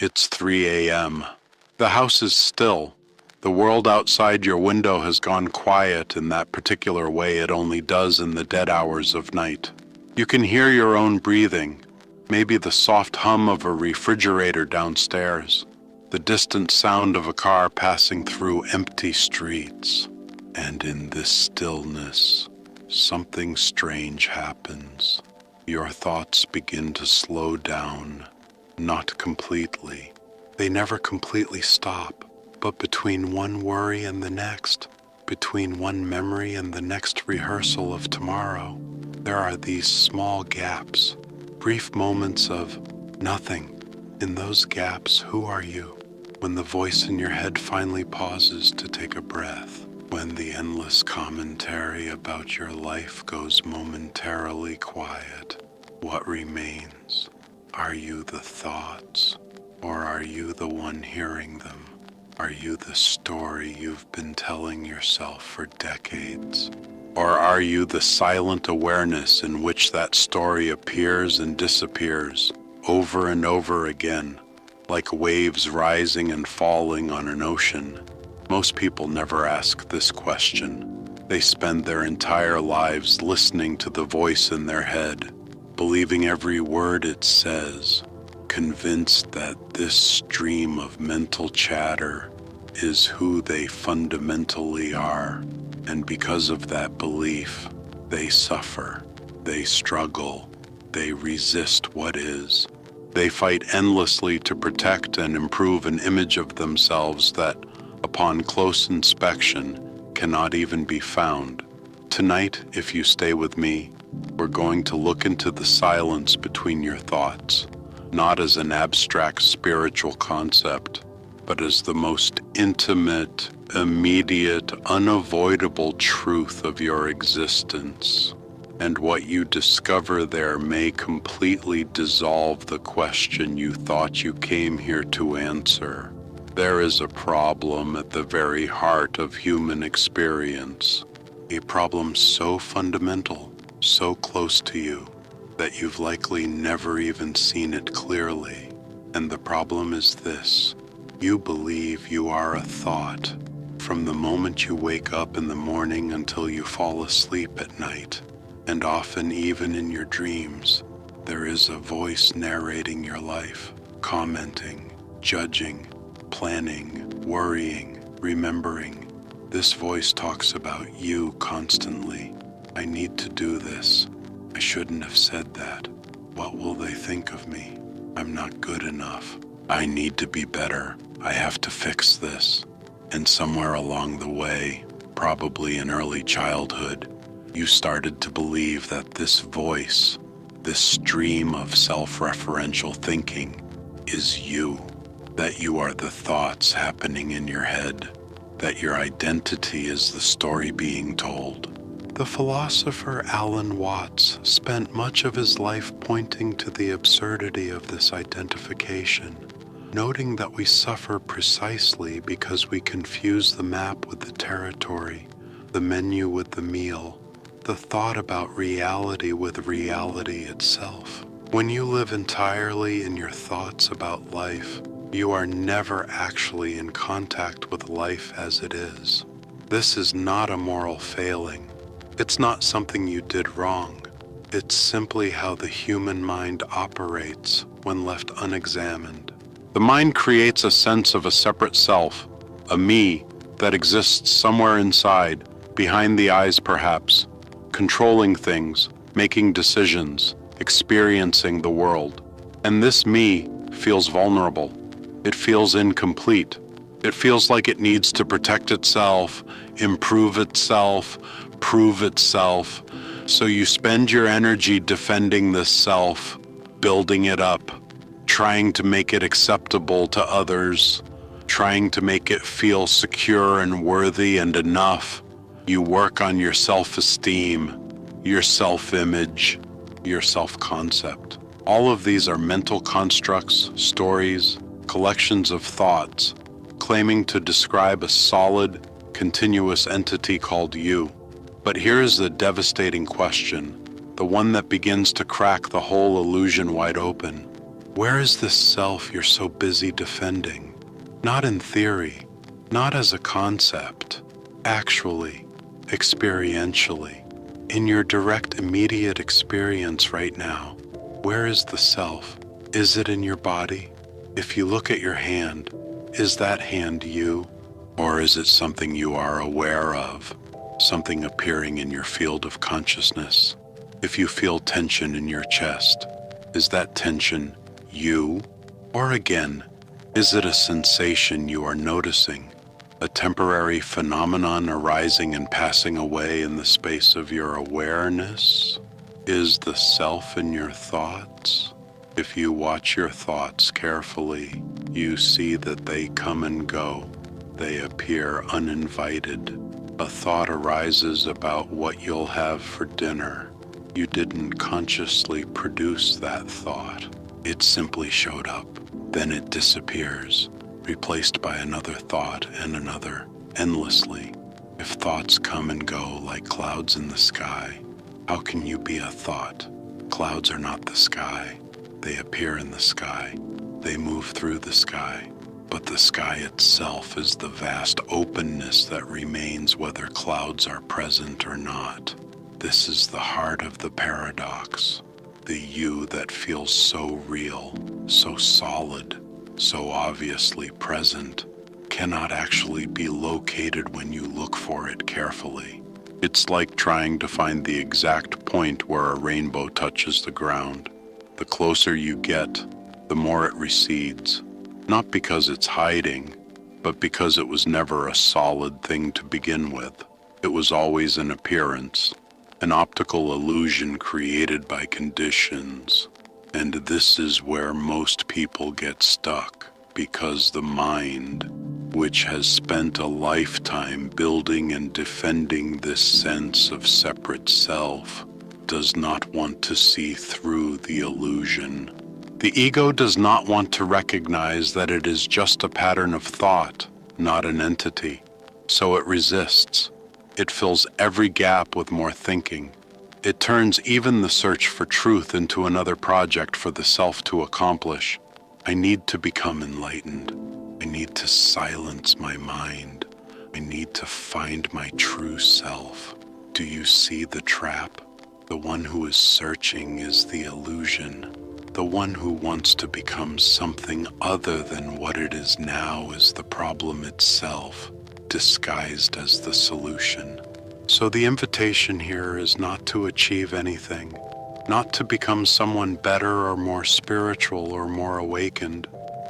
It's 3 a.m. The house is still. The world outside your window has gone quiet in that particular way it only does in the dead hours of night. You can hear your own breathing, maybe the soft hum of a refrigerator downstairs, the distant sound of a car passing through empty streets. And in this stillness, something strange happens. Your thoughts begin to slow down, not completely. They never completely stop, but between one worry and the next, between one memory and the next rehearsal of tomorrow, there are these small gaps, brief moments of nothing. In those gaps, who are you? When the voice in your head finally pauses to take a breath, when the endless commentary about your life goes momentarily quiet, what remains? Are you the thoughts, or are you the one hearing them? Are you the story you've been telling yourself for decades? Or are you the silent awareness in which that story appears and disappears over and over again, like waves rising and falling on an ocean? Most people never ask this question. They spend their entire lives listening to the voice in their head, believing every word it says, convinced that this stream of mental chatter is who they fundamentally are. And because of that belief, they suffer, they struggle, they resist what is. They fight endlessly to protect and improve an image of themselves that, upon close inspection, cannot even be found. Tonight, if you stay with me, we're going to look into the silence between your thoughts, not as an abstract spiritual concept, but as the most intimate, immediate, unavoidable truth of your existence. And what you discover there may completely dissolve the question you thought you came here to answer. There is a problem at the very heart of human experience, a problem so fundamental, so close to you, that you've likely never even seen it clearly. And the problem is this: you believe you are a thought from the moment you wake up in the morning until you fall asleep at night. And often even in your dreams, there is a voice narrating your life, commenting, judging, planning, worrying, remembering. This voice talks about you constantly. I need to do this. I shouldn't have said that. What will they think of me? I'm not good enough. I need to be better. I have to fix this. And somewhere along the way, probably in early childhood, you started to believe that this voice, this stream of self-referential thinking, is you, that you are the thoughts happening in your head, that your identity is the story being told. The philosopher Alan Watts spent much of his life pointing to the absurdity of this identification, noting that we suffer precisely because we confuse the map with the territory, the menu with the meal, the thought about reality with reality itself. When you live entirely in your thoughts about life, you are never actually in contact with life as it is. This is not a moral failing. It's not something you did wrong. It's simply how the human mind operates when left unexamined. The mind creates a sense of a separate self, a me, that exists somewhere inside, behind the eyes perhaps, controlling things, making decisions, experiencing the world. And this me feels vulnerable. It feels incomplete. It feels like it needs to protect itself, improve itself, prove itself. So you spend your energy defending this self, building it up, trying to make it acceptable to others, trying to make it feel secure and worthy and enough. You work on your self-esteem, your self-image, your self-concept. All of these are mental constructs, stories, collections of thoughts, claiming to describe a solid, continuous entity called you. But here is the devastating question, the one that begins to crack the whole illusion wide open. Where is this self you're so busy defending? Not in theory, not as a concept, actually, experientially, in your direct immediate experience right now. Where is the self? Is it in your body? If you look at your hand, is that hand you? Or is it something you are aware of, something appearing in your field of consciousness? If you feel tension in your chest, is that tension you? Or again, is it a sensation you are noticing, a temporary phenomenon arising and passing away in the space of your awareness? Is the self in your thoughts? If you watch your thoughts carefully, you see that they come and go. They appear uninvited. A thought arises about what you'll have for dinner. You didn't consciously produce that thought. It simply showed up. Then it disappears, replaced by another thought and another, endlessly. If thoughts come and go like clouds in the sky, how can you be a thought? Clouds are not the sky. They appear in the sky. They move through the sky. But the sky itself is the vast openness that remains whether clouds are present or not. This is the heart of the paradox. The you that feels so real, so solid, so obviously present, cannot actually be located when you look for it carefully. It's like trying to find the exact point where a rainbow touches the ground. The closer you get, the more it recedes, not because it's hiding, but because it was never a solid thing to begin with. It was always an appearance, an optical illusion created by conditions. And this is where most people get stuck, because the mind, which has spent a lifetime building and defending this sense of separate self, does not want to see through the illusion. The ego does not want to recognize that it is just a pattern of thought, not an entity. So it resists. It fills every gap with more thinking. It turns even the search for truth into another project for the self to accomplish. I need to become enlightened. I need to silence my mind. I need to find my true self. Do you see the trap? The one who is searching is the illusion. The one who wants to become something other than what it is now is the problem itself, disguised as the solution. So the invitation here is not to achieve anything, not to become someone better or more spiritual or more awakened.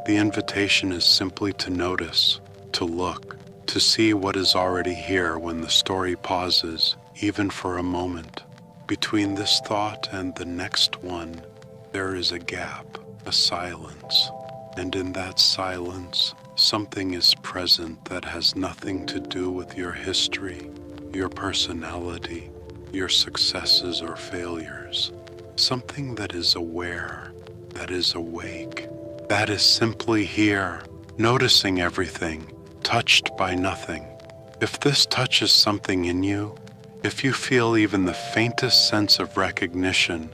The invitation is simply to notice, to look, to see what is already here when the story pauses, even for a moment. Between this thought and the next one, there is a gap, a silence, and in that silence, something is present that has nothing to do with your history, your personality, your successes or failures. Something that is aware, that is awake, that is simply here, noticing everything, touched by nothing. If this touches something in you, if you feel even the faintest sense of recognition,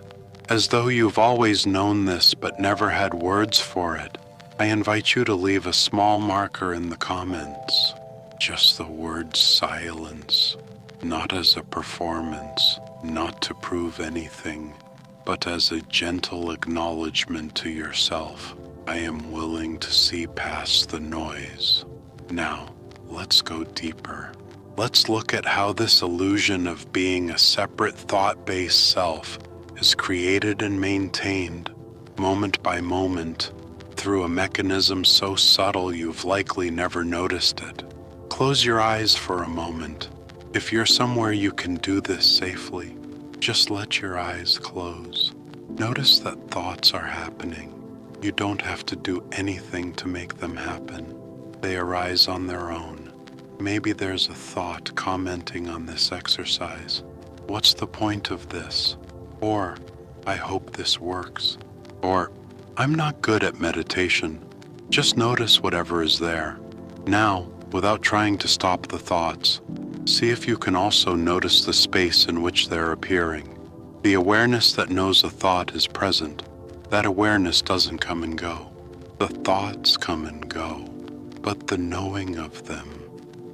as though you've always known this but never had words for it, I invite you to leave a small marker in the comments. Just the word silence, not as a performance, not to prove anything, but as a gentle acknowledgement to yourself. I am willing to see past the noise. Now, let's go deeper. Let's look at how this illusion of being a separate thought-based self is created and maintained, moment by moment, through a mechanism so subtle you've likely never noticed it. Close your eyes for a moment. If you're somewhere you can do this safely, just let your eyes close. Notice that thoughts are happening. You don't have to do anything to make them happen. They arise on their own. Maybe there's a thought commenting on this exercise. What's the point of this? Or, I hope this works. Or, I'm not good at meditation. Just notice whatever is there. Now, without trying to stop the thoughts, see if you can also notice the space in which they're appearing. The awareness that knows a thought is present. That awareness doesn't come and go. The thoughts come and go, but the knowing of them,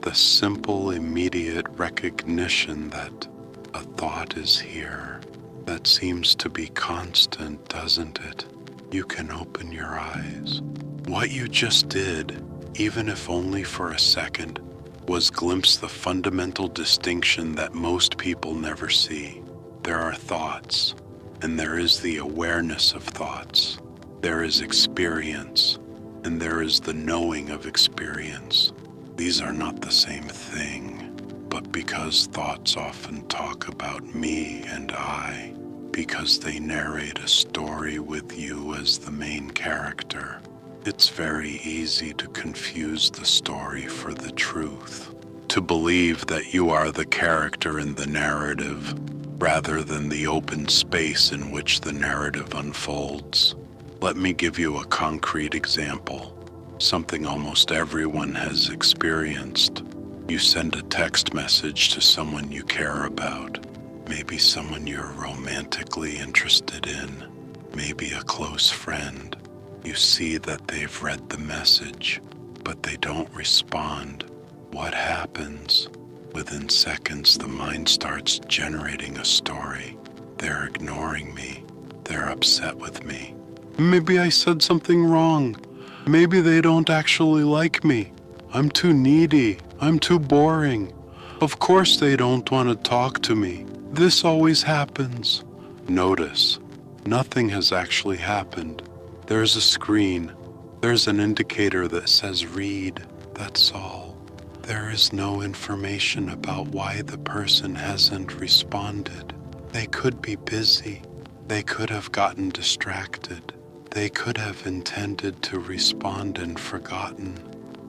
the simple, immediate recognition that a thought is here, that seems to be constant, doesn't it? You can open your eyes. What you just did, even if only for a second, was glimpse the fundamental distinction that most people never see. There are thoughts, and there is the awareness of thoughts. There is experience, and there is the knowing of experience. These are not the same thing, but because thoughts often talk about me and I, because they narrate a story with you as the main character, it's very easy to confuse the story for the truth, to believe that you are the character in the narrative, rather than the open space in which the narrative unfolds. Let me give you a concrete example, something almost everyone has experienced. You send a text message to someone you care about, maybe someone you're romantically interested in, maybe a close friend. You see that they've read the message, but they don't respond. What happens? Within seconds, the mind starts generating a story. They're ignoring me. They're upset with me. Maybe I said something wrong. Maybe they don't actually like me. I'm too needy. I'm too boring. Of course they don't want to talk to me. This always happens. Notice, nothing has actually happened. There's a screen. There's an indicator that says read. That's all. There is no information about why the person hasn't responded. They could be busy. They could have gotten distracted. They could have intended to respond and forgotten.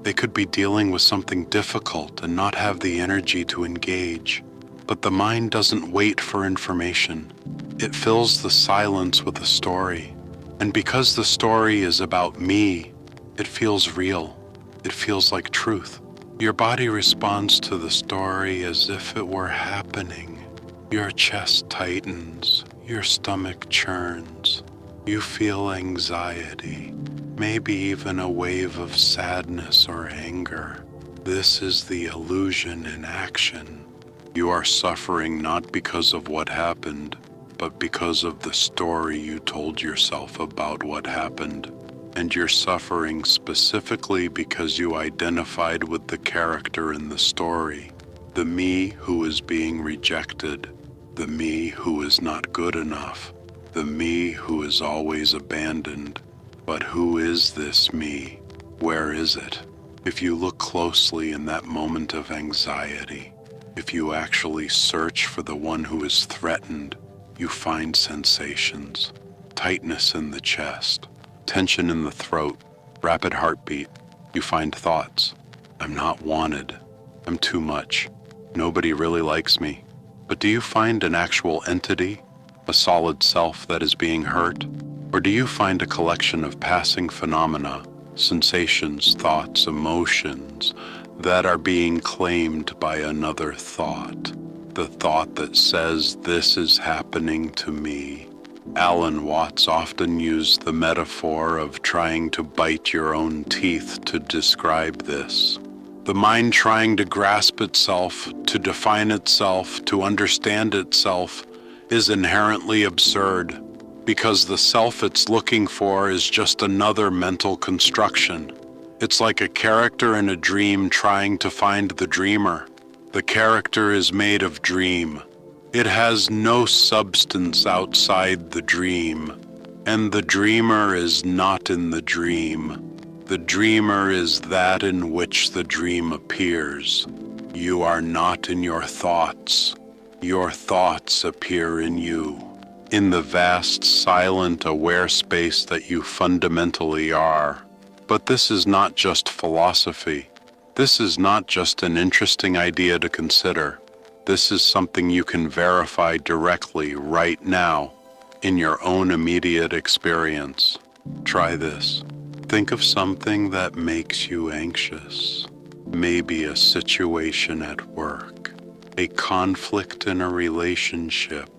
They could be dealing with something difficult and not have the energy to engage. But the mind doesn't wait for information. It fills the silence with a story. And because the story is about me, it feels real. It feels like truth. Your body responds to the story as if it were happening. Your chest tightens. Your stomach churns. You feel anxiety, maybe even a wave of sadness or anger. This is the illusion in action. You are suffering not because of what happened, but because of the story you told yourself about what happened. And you're suffering specifically because you identified with the character in the story, the me who is being rejected, the me who is not good enough, the me who is always abandoned. But who is this me? Where is it? If you look closely in that moment of anxiety, if you actually search for the one who is threatened, you find sensations, tightness in the chest, tension in the throat, rapid heartbeat. You find thoughts. I'm not wanted. I'm too much. Nobody really likes me. But do you find an actual entity? A solid self that is being hurt? Or do you find a collection of passing phenomena, sensations, thoughts, emotions that are being claimed by another thought? The thought that says, this is happening to me. Alan Watts often used the metaphor of trying to bite your own teeth to describe this. The mind trying to grasp itself, to define itself, to understand itself, is inherently absurd, because the self it's looking for is just another mental construction. It's like a character in a dream trying to find the dreamer. The character is made of dream. It has no substance outside the dream, and the dreamer is not in the dream. The dreamer is that in which the dream appears. You are not in your thoughts. Your thoughts appear in you, in the vast, silent, aware space that you fundamentally are. But this is not just philosophy. This is not just an interesting idea to consider. This is something you can verify directly right now in your own immediate experience. Try this. Think of something that makes you anxious. Maybe a situation at work, a conflict in a relationship,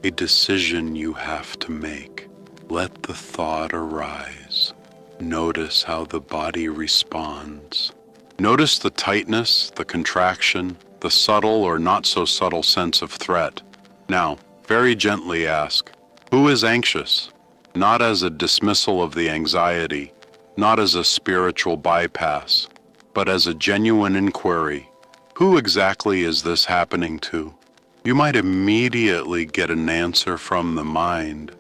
a decision you have to make. Let the thought arise. Notice how the body responds. Notice the tightness, the contraction, the subtle or not so subtle sense of threat. Now, very gently ask, who is anxious? Not as a dismissal of the anxiety, not as a spiritual bypass, but as a genuine inquiry. Who exactly is this happening to? You might immediately get an answer from the mind.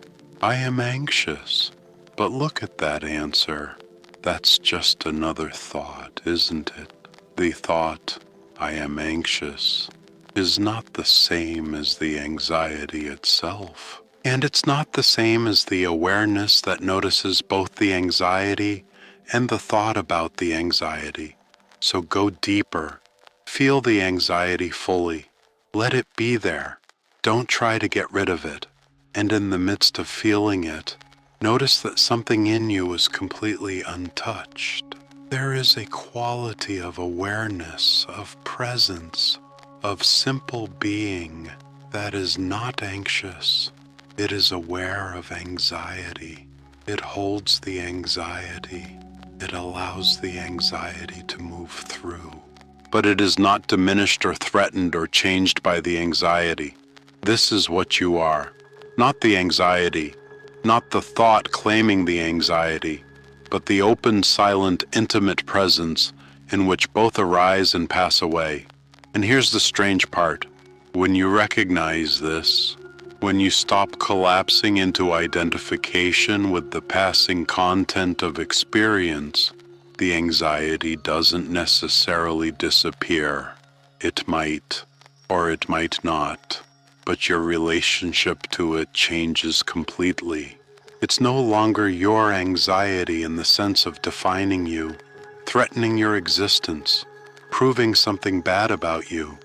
I am anxious. But look at that answer. That's just another thought, isn't it? The thought, I am anxious, is not the same as the anxiety itself. And it's not the same as the awareness that notices both the anxiety and the thought about the anxiety. So go deeper. Feel the anxiety fully. Let it be there. Don't try to get rid of it. And in the midst of feeling it, notice that something in you is completely untouched. There is a quality of awareness, of presence, of simple being that is not anxious. It is aware of anxiety. It holds the anxiety. It allows the anxiety to move through. But it is not diminished or threatened or changed by the anxiety. This is what you are, not the anxiety, not the thought claiming the anxiety, but the open, silent, intimate presence in which both arise and pass away. And here's the strange part. When you recognize this, when you stop collapsing into identification with the passing content of experience, the anxiety doesn't necessarily disappear. It might, or it might not, but your relationship to it changes completely. It's no longer your anxiety in the sense of defining you, threatening your existence, proving something bad about you.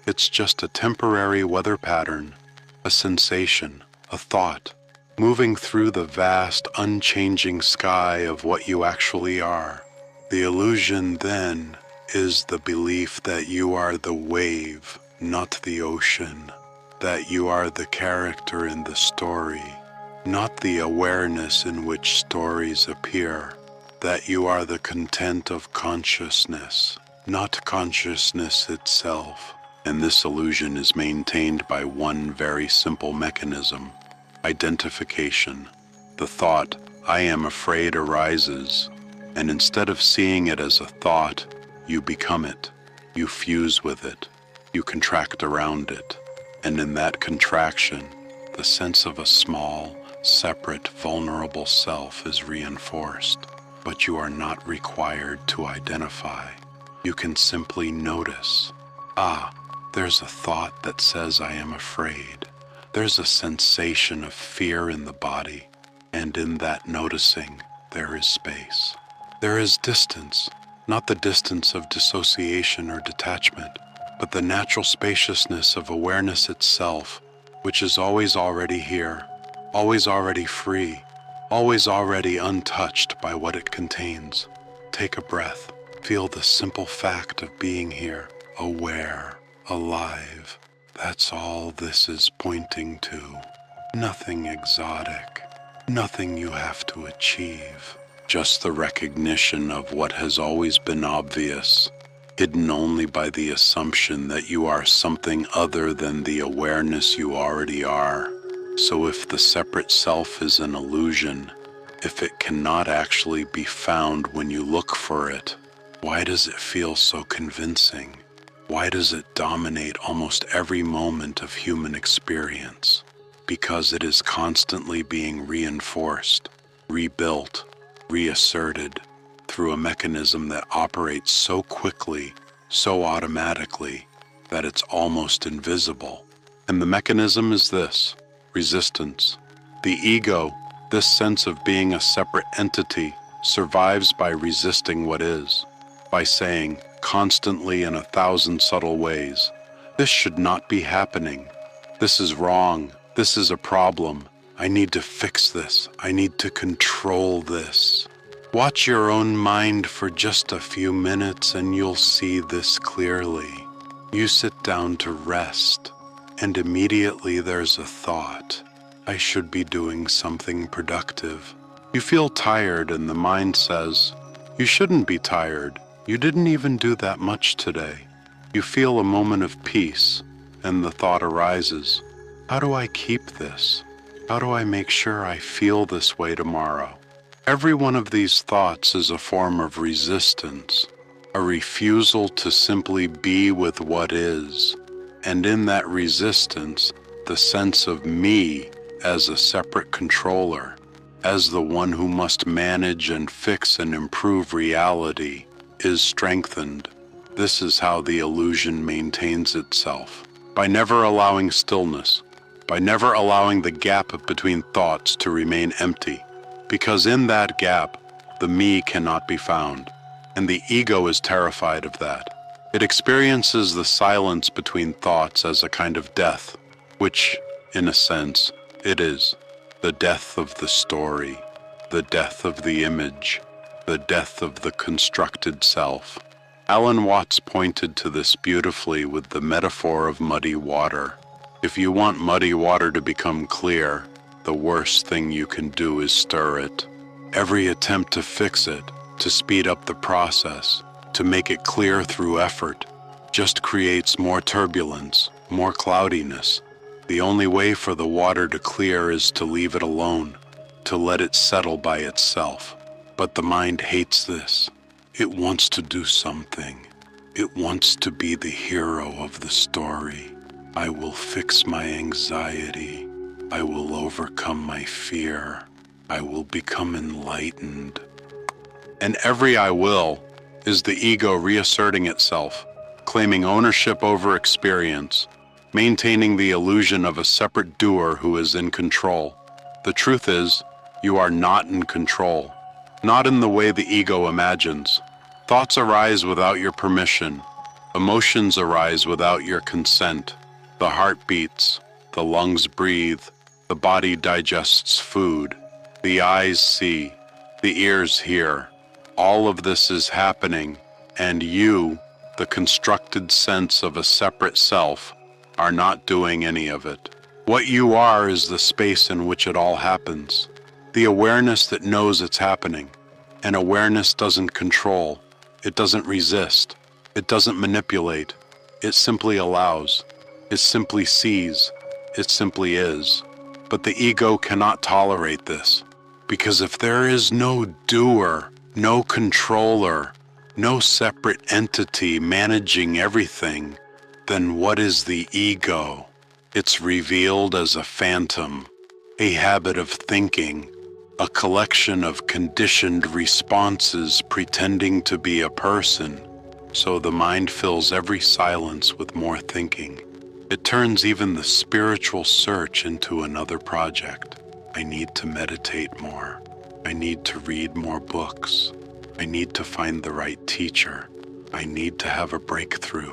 It's just a temporary weather pattern, a sensation, a thought, moving through the vast, unchanging sky of what you actually are. The illusion, then, is the belief that you are the wave, not the ocean, that you are the character in the story, not the awareness in which stories appear, that you are the content of consciousness, not consciousness itself. And this illusion is maintained by one very simple mechanism: identification. The thought, I am afraid, arises, and instead of seeing it as a thought, you become it. You fuse with it. You contract around it. And in that contraction, the sense of a small, separate, vulnerable self is reinforced. But you are not required to identify. You can simply notice. There's a thought that says I am afraid. There's a sensation of fear in the body, and in that noticing, there is space. There is distance, not the distance of dissociation or detachment, but the natural spaciousness of awareness itself, which is always already here, always already free, always already untouched by what it contains. Take a breath. Feel the simple fact of being here, aware, alive. That's all this is pointing to. Nothing exotic, nothing you have to achieve. Just the recognition of what has always been obvious, hidden only by the assumption that you are something other than the awareness you already are. So if the separate self is an illusion, if it cannot actually be found when you look for it, why does it feel so convincing? Why does it dominate almost every moment of human experience? Because it is constantly being reinforced, rebuilt, reasserted through a mechanism that operates so quickly, so automatically, that it's almost invisible. And the mechanism is this: resistance. The ego, this sense of being a separate entity, survives by resisting what is, by saying, constantly in 1,000 subtle ways, this should not be happening. This is wrong. This is a problem. I need to fix this. I need to control this. Watch your own mind for just a few minutes and you'll see this clearly. You sit down to rest, and immediately there's a thought. I should be doing something productive. You feel tired and the mind says, you shouldn't be tired. You didn't even do that much today. You feel a moment of peace, and the thought arises, how do I keep this? How do I make sure I feel this way tomorrow? Every one of these thoughts is a form of resistance, a refusal to simply be with what is, and in that resistance, the sense of me as a separate controller, as the one who must manage and fix and improve reality, is strengthened. This is how the illusion maintains itself, by never allowing stillness, by never allowing the gap between thoughts to remain empty, because in that gap, the me cannot be found, and the ego is terrified of that. It experiences the silence between thoughts as a kind of death, which, in a sense, it is. The death of the story, the death of the image, the death of the constructed self. Alan Watts pointed to this beautifully with the metaphor of muddy water. If you want muddy water to become clear, the worst thing you can do is stir it. Every attempt to fix it, to speed up the process, to make it clear through effort, just creates more turbulence, more cloudiness. The only way for the water to clear is to leave it alone, to let it settle by itself. But the mind hates this. It wants to do something. It wants to be the hero of the story. I will fix my anxiety. I will overcome my fear. I will become enlightened. And every I will is the ego reasserting itself, claiming ownership over experience, maintaining the illusion of a separate doer who is in control. The truth is, you are not in control, not in the way the ego imagines. Thoughts arise without your permission. Emotions arise without your consent. The heart beats, the lungs breathe, the body digests food, the eyes see, the ears hear. All of this is happening, and you, the constructed sense of a separate self, are not doing any of it. What you are is the space in which it all happens. The awareness that knows it's happening. And awareness doesn't control. It doesn't resist. It doesn't manipulate. It simply allows. It simply sees. It simply is. But the ego cannot tolerate this. Because if there is no doer, no controller, no separate entity managing everything, then what is the ego? It's revealed as a phantom, a habit of thinking, a collection of conditioned responses pretending to be a person. So the mind fills every silence with more thinking. It turns even the spiritual search into another project. I need to meditate more. I need to read more books. I need to find the right teacher. I need to have a breakthrough.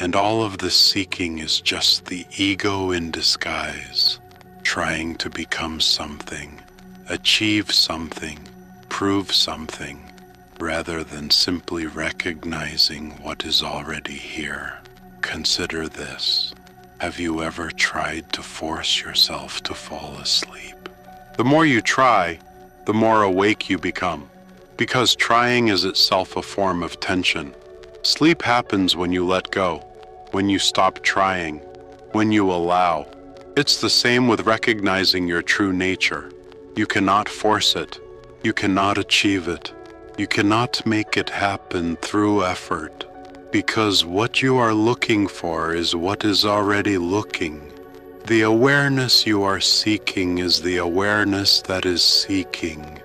And all of this seeking is just the ego in disguise, trying to become something, achieve something, prove something, rather than simply recognizing what is already here. Consider this. Have you ever tried to force yourself to fall asleep? The more you try, the more awake you become, because trying is itself a form of tension. Sleep happens when you let go, when you stop trying, when you allow. It's the same with recognizing your true nature. You cannot force it. You cannot achieve it. You cannot make it happen through effort, because what you are looking for is what is already looking. The awareness you are seeking is the awareness that is seeking.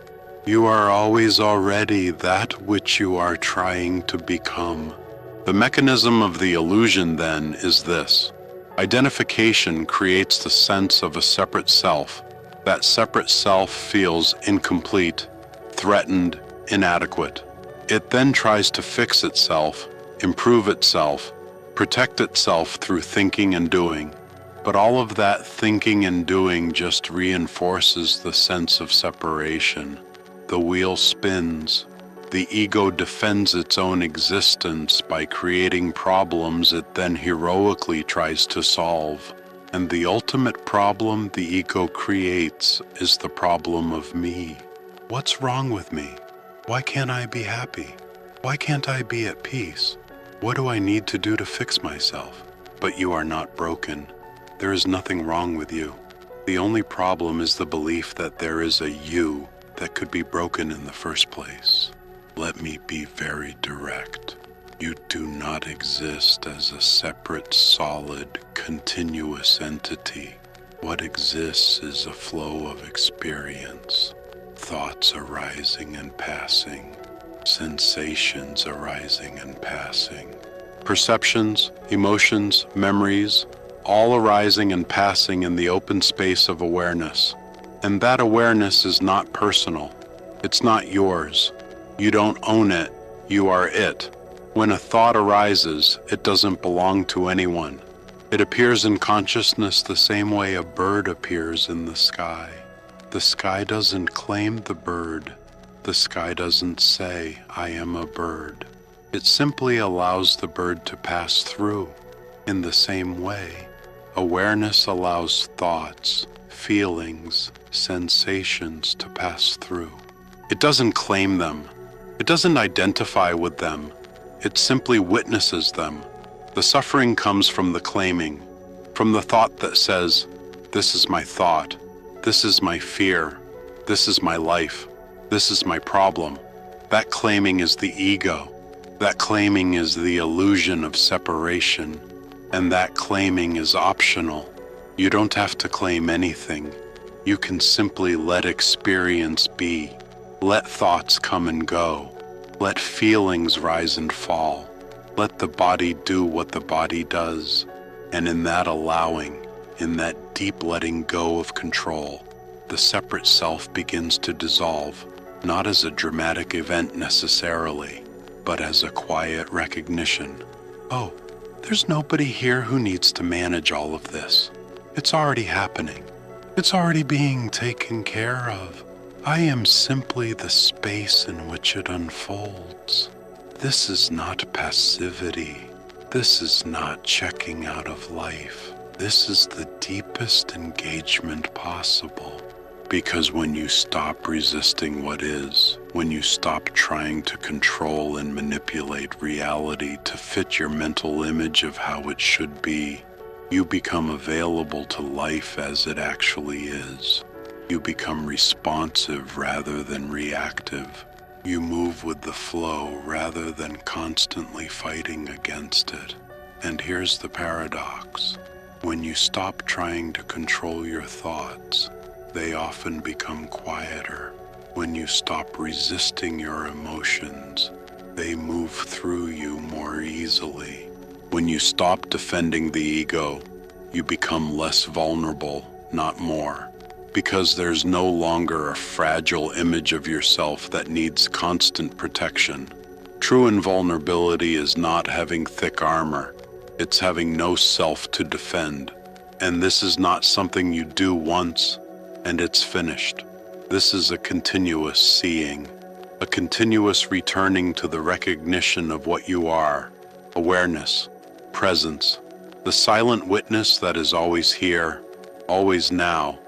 You are always already that which you are trying to become. The mechanism of the illusion, then, is this. Identification creates the sense of a separate self. That separate self feels incomplete, threatened, inadequate. It then tries to fix itself, improve itself, protect itself through thinking and doing. But all of that thinking and doing just reinforces the sense of separation. The wheel spins. The ego defends its own existence by creating problems it then heroically tries to solve. And the ultimate problem the ego creates is the problem of me. What's wrong with me? Why can't I be happy? Why can't I be at peace? What do I need to do to fix myself? But you are not broken. There is nothing wrong with you. The only problem is the belief that there is a you that could be broken in the first place. Let me be very direct. You do not exist as a separate, solid, continuous entity. What exists is a flow of experience, thoughts arising and passing, sensations arising and passing, perceptions, emotions, memories, all arising and passing in the open space of awareness. And that awareness is not personal. It's not yours. You don't own it. You are it. When a thought arises, it doesn't belong to anyone. It appears in consciousness the same way a bird appears in the sky. The sky doesn't claim the bird. The sky doesn't say, I am a bird. It simply allows the bird to pass through. In the same way, awareness allows thoughts, feelings, sensations to pass through. It doesn't claim them. It doesn't identify with them. It simply witnesses them. The suffering comes from the claiming, from the thought that says, this is my thought, this is my fear, this is my life, this is my problem. That claiming is the ego. That claiming is the illusion of separation. And that claiming is optional. You don't have to claim anything. You can simply let experience be. Let thoughts come and go. Let feelings rise and fall. Let the body do what the body does. And in that allowing, in that deep letting go of control, the separate self begins to dissolve, not as a dramatic event necessarily, but as a quiet recognition. Oh, there's nobody here who needs to manage all of this. It's already happening. It's already being taken care of. I am simply the space in which it unfolds. This is not passivity. This is not checking out of life. This is the deepest engagement possible. Because when you stop resisting what is, when you stop trying to control and manipulate reality to fit your mental image of how it should be, you become available to life as it actually is. You become responsive rather than reactive. You move with the flow rather than constantly fighting against it. And here's the paradox. When you stop trying to control your thoughts, they often become quieter. When you stop resisting your emotions, they move through you more easily. When you stop defending the ego, you become less vulnerable, not more. Because there's no longer a fragile image of yourself that needs constant protection. True invulnerability is not having thick armor. It's having no self to defend. And this is not something you do once, and it's finished. This is a continuous seeing, a continuous returning to the recognition of what you are, awareness, presence, the silent witness that is always here, always now,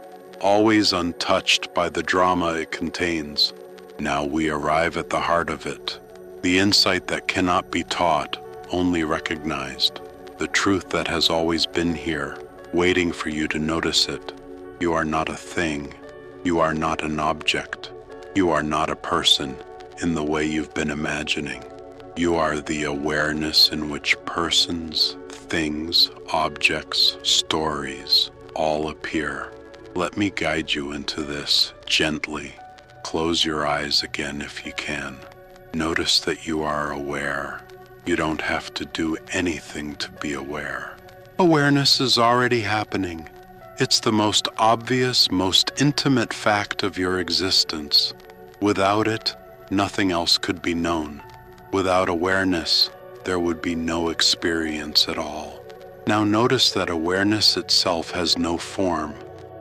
always untouched by the drama it contains. Now we arrive at the heart of it, the insight that cannot be taught, only recognized, the truth that has always been here, waiting for you to notice it. You are not a thing. You are not an object. You are not a person in the way you've been imagining. You are the awareness in which persons, things, objects, stories all appear. Let me guide you into this gently. Close your eyes again if you can. Notice that you are aware. You don't have to do anything to be aware. Awareness is already happening. It's the most obvious, most intimate fact of your existence. Without it, nothing else could be known. Without awareness, there would be no experience at all. Now notice that awareness itself has no form.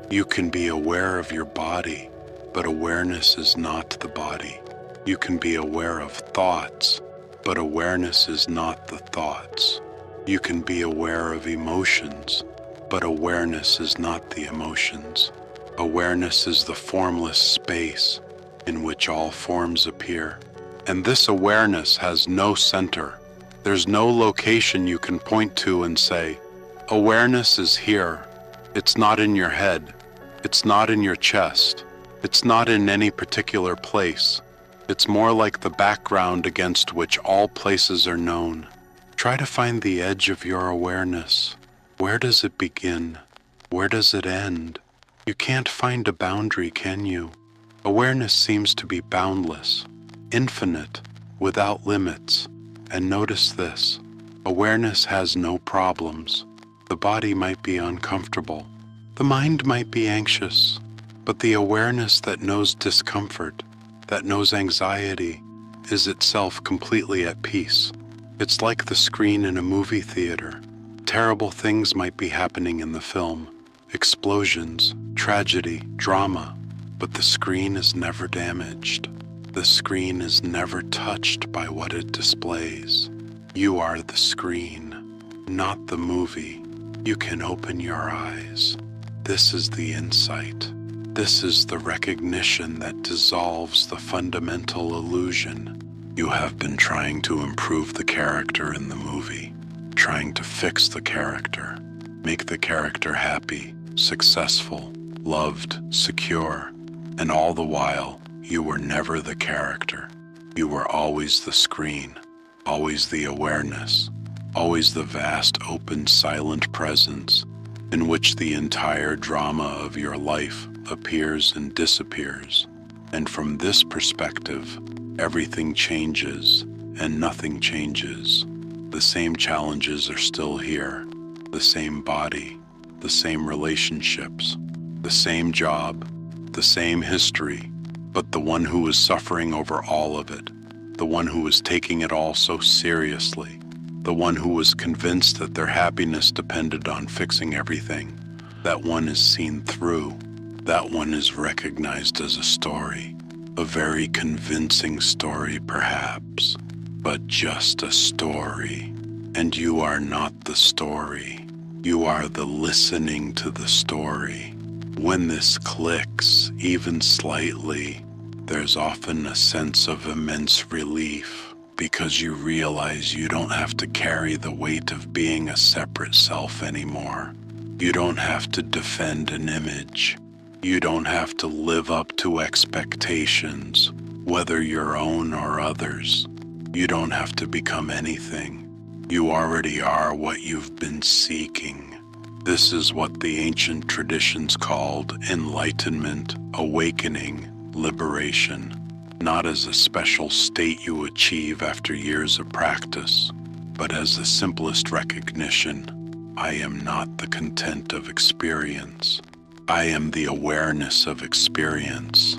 You can be aware of your body, but awareness is not the body. You can be aware of thoughts, but awareness is not the thoughts. You can be aware of emotions, But awareness is not the emotions. Awareness is the formless space in which all forms appear. And this awareness has no center. There's no location you can point to and say, awareness is here. It's not in your head. It's not in your chest. It's not in any particular place. It's more like the background against which all places are known. Try to find the edge of your awareness. Where does it begin? Where does it end? You can't find a boundary, can you? Awareness seems to be boundless, infinite, without limits. And notice this, awareness has no problems. The body might be uncomfortable. The mind might be anxious. But the awareness that knows discomfort, that knows anxiety, is itself completely at peace. It's like the screen in a movie theater. Terrible things might be happening in the film. Explosions, tragedy, drama. But the screen is never damaged. The screen is never touched by what it displays. You are the screen, not the movie. You can open your eyes. This is the insight. This is the recognition that dissolves the fundamental illusion. You have been trying to improve the character in the movie, trying to fix the character, make the character happy, successful, loved, secure, and all the while, you were never the character. You were always the screen, always the awareness, always the vast, open, silent presence in which the entire drama of your life appears and disappears. And from this perspective, everything changes and nothing changes. The same challenges are still here, the same body, the same relationships, the same job, the same history, but the one who is suffering over all of it, the one who is taking it all so seriously, the one who was convinced that their happiness depended on fixing everything, that one is seen through, that one is recognized as a story, a very convincing story perhaps, but just a story. And you are not the story. You are the listening to the story. When this clicks, even slightly, there's often a sense of immense relief because you realize you don't have to carry the weight of being a separate self anymore. You don't have to defend an image. You don't have to live up to expectations, whether your own or others. You don't have to become anything. You already are what you've been seeking. This is what the ancient traditions called enlightenment, awakening, liberation, not as a special state you achieve after years of practice, but as the simplest recognition. I am not the content of experience. I am the awareness of experience,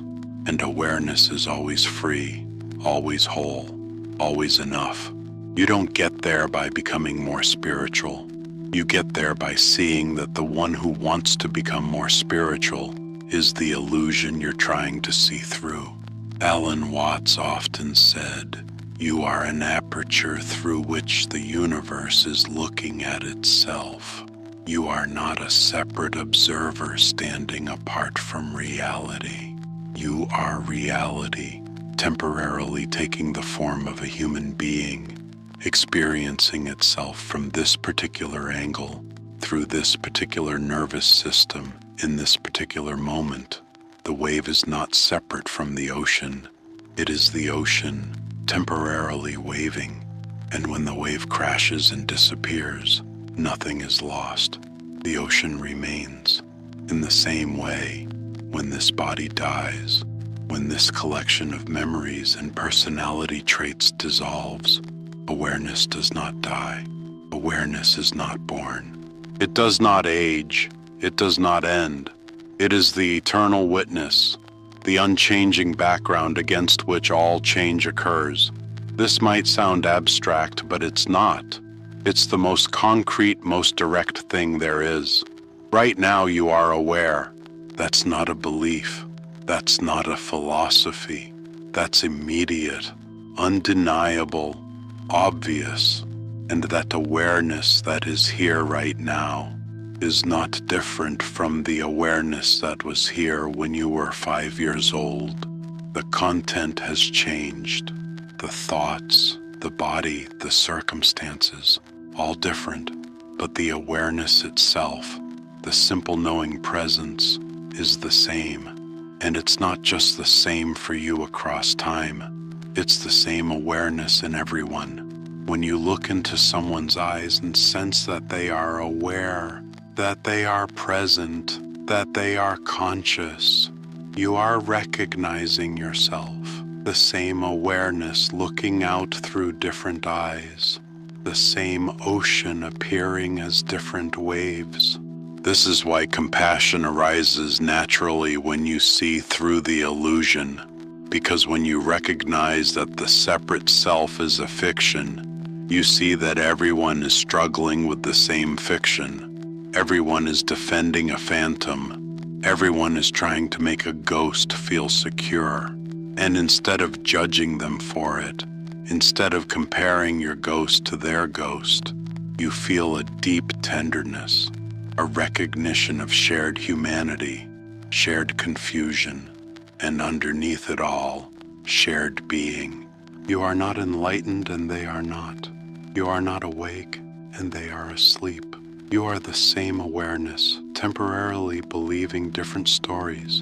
and awareness is always free, always whole, always enough. You don't get there by becoming more spiritual. You get there by seeing that the one who wants to become more spiritual is the illusion you're trying to see through. Alan Watts often said, "You are an aperture through which the universe is looking at itself." You are not a separate observer standing apart from reality. You are reality, temporarily taking the form of a human being, experiencing itself from this particular angle, through this particular nervous system, in this particular moment. The wave is not separate from the ocean. It is the ocean, temporarily waving, and when the wave crashes and disappears, nothing is lost. The ocean remains. In the same way, when this body dies, when this collection of memories and personality traits dissolves, awareness does not die. Awareness is not born. It does not age. It does not end. It is the eternal witness, the unchanging background against which all change occurs. This might sound abstract, but it's not. It's the most concrete, most direct thing there is. Right now you are aware. That's not a belief. That's not a philosophy. That's immediate, undeniable, obvious, and that awareness that is here right now is not different from the awareness that was here when you were 5 years old. The content has changed. The thoughts, the body, the circumstances, all different. But the awareness itself, the simple knowing presence, is the same. And it's not just the same for you across time. It's the same awareness in everyone. When you look into someone's eyes and sense that they are aware, that they are present, that they are conscious, you are recognizing yourself. The same awareness looking out through different eyes. The same ocean appearing as different waves. This is why compassion arises naturally when you see through the illusion, because when you recognize that the separate self is a fiction, you see that everyone is struggling with the same fiction. Everyone is defending a phantom. Everyone is trying to make a ghost feel secure. And instead of judging them for it, instead of comparing your ghost to their ghost, you feel a deep tenderness, a recognition of shared humanity, shared confusion, and underneath it all, shared being. You are not enlightened and they are not. You are not awake and they are asleep. You are the same awareness, temporarily believing different stories.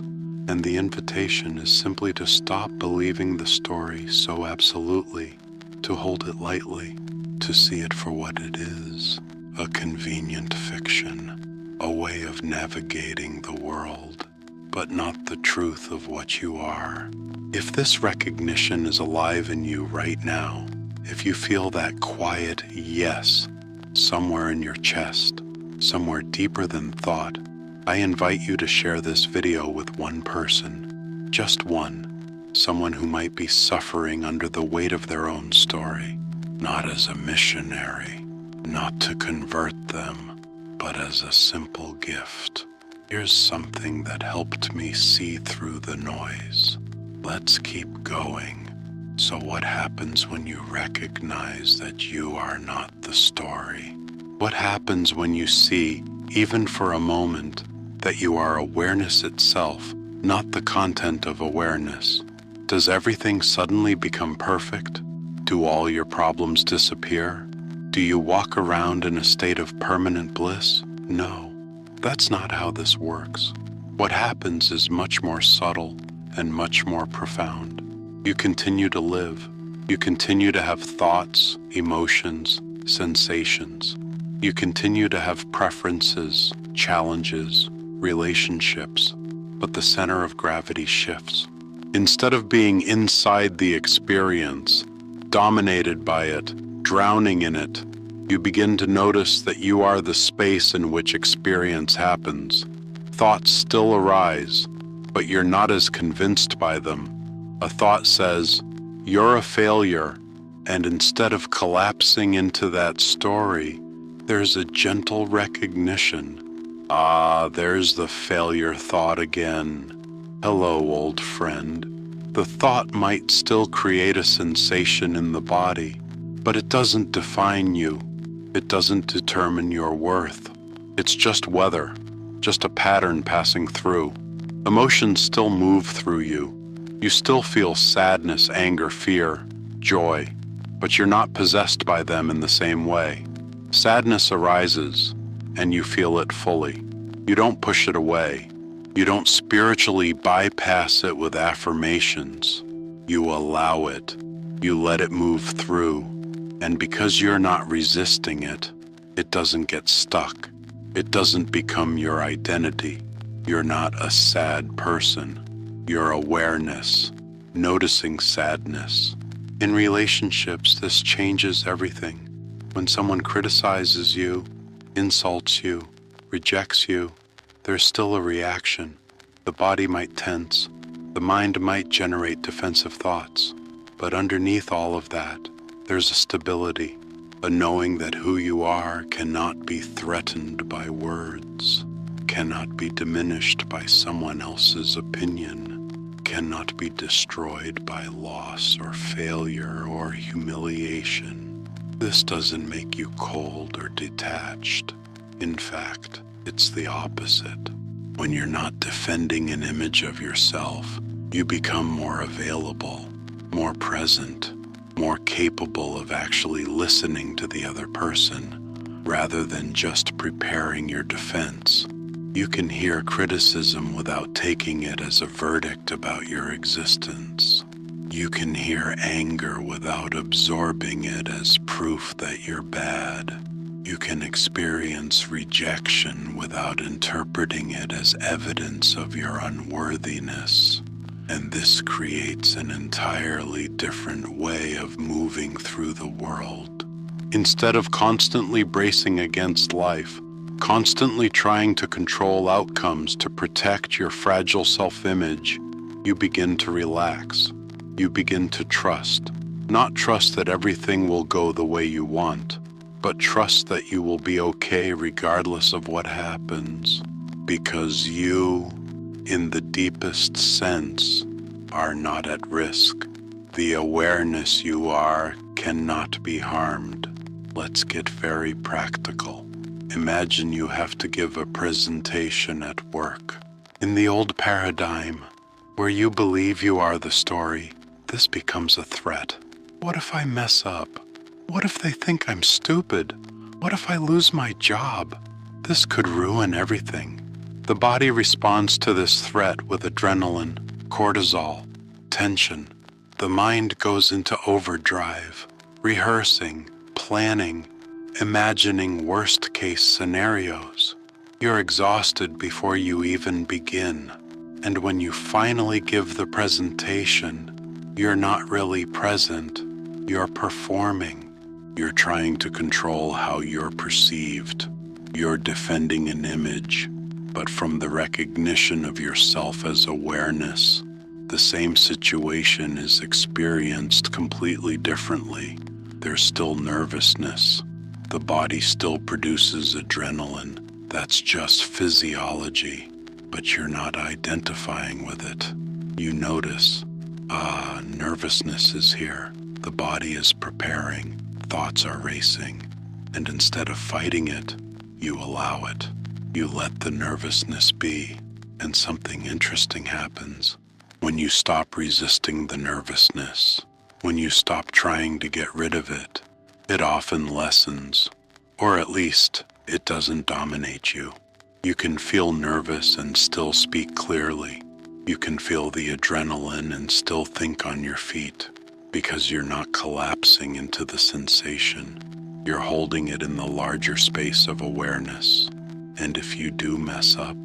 And the invitation is simply to stop believing the story so absolutely, to hold it lightly, to see it for what it is, a convenient fiction, a way of navigating the world, but not the truth of what you are. If this recognition is alive in you right now, if you feel that quiet yes somewhere in your chest, somewhere deeper than thought, I invite you to share this video with one person, just one, someone who might be suffering under the weight of their own story, not as a missionary, not to convert them, but as a simple gift. Here's something that helped me see through the noise. Let's keep going. So what happens when you recognize that you are not the story? What happens when you see, even for a moment, that you are awareness itself, not the content of awareness? Does everything suddenly become perfect? Do all your problems disappear? Do you walk around in a state of permanent bliss? No, that's not how this works. What happens is much more subtle and much more profound. You continue to live. You continue to have thoughts, emotions, sensations. You continue to have preferences, challenges, relationships, but the center of gravity shifts. Instead of being inside the experience, dominated by it, drowning in it, you begin to notice that you are the space in which experience happens. Thoughts still arise, but you're not as convinced by them. A thought says, "You're a failure," and instead of collapsing into that story, there's a gentle recognition. There's the failure thought again. Hello, old friend. The thought might still create a sensation in the body, but it doesn't define you. It doesn't determine your worth. It's just weather, just a pattern passing through. Emotions still move through you. You still feel sadness, anger, fear, joy, but you're not possessed by them in the same way. Sadness arises, and you feel it fully. You don't push it away. You don't spiritually bypass it with affirmations. You allow it. You let it move through. And because you're not resisting it, it doesn't get stuck. It doesn't become your identity. You're not a sad person. Your awareness, noticing sadness. In relationships, this changes everything. When someone criticizes you, insults you, rejects you, there's still a reaction. The body might tense, the mind might generate defensive thoughts, but underneath all of that, there's a stability, a knowing that who you are cannot be threatened by words, cannot be diminished by someone else's opinion, cannot be destroyed by loss or failure or humiliation. This doesn't make you cold or detached. In fact, It's the opposite. When you're not defending an image of yourself, you become more available, more present, more capable of actually listening to the other person, rather than just preparing your defense. You can hear criticism without taking it as a verdict about your existence. You can hear anger without absorbing it as proof that you're bad. You can experience rejection without interpreting it as evidence of your unworthiness. And this creates an entirely different way of moving through the world. Instead of constantly bracing against life, constantly trying to control outcomes to protect your fragile self-image, you begin to relax. You begin to trust. Not trust that everything will go the way you want, but trust that you will be okay regardless of what happens. Because you, in the deepest sense, are not at risk. The awareness you are cannot be harmed. Let's get very practical. Imagine you have to give a presentation at work. In the old paradigm, where you believe you are the story, this becomes a threat. What if I mess up? What if they think I'm stupid? What if I lose my job? This could ruin everything. The body responds to this threat with adrenaline, cortisol, tension. The mind goes into overdrive, rehearsing, planning, imagining worst-case scenarios. You're exhausted before you even begin. And when you finally give the presentation, you're not really present. You're performing. You're trying to control how you're perceived. You're defending an image, but from the recognition of yourself as awareness, the same situation is experienced completely differently. There's still nervousness. The body still produces adrenaline. That's just physiology, but you're not identifying with it. You notice, nervousness is here. The body is preparing. Thoughts are racing. And instead of fighting it, you allow it. You let the nervousness be, and something interesting happens. When you stop resisting the nervousness, when you stop trying to get rid of it, it often lessens, or at least it doesn't dominate you. You can feel nervous and still speak clearly. You can feel the adrenaline and still think on your feet, because you're not collapsing into the sensation. You're holding it in the larger space of awareness. And if you do mess up,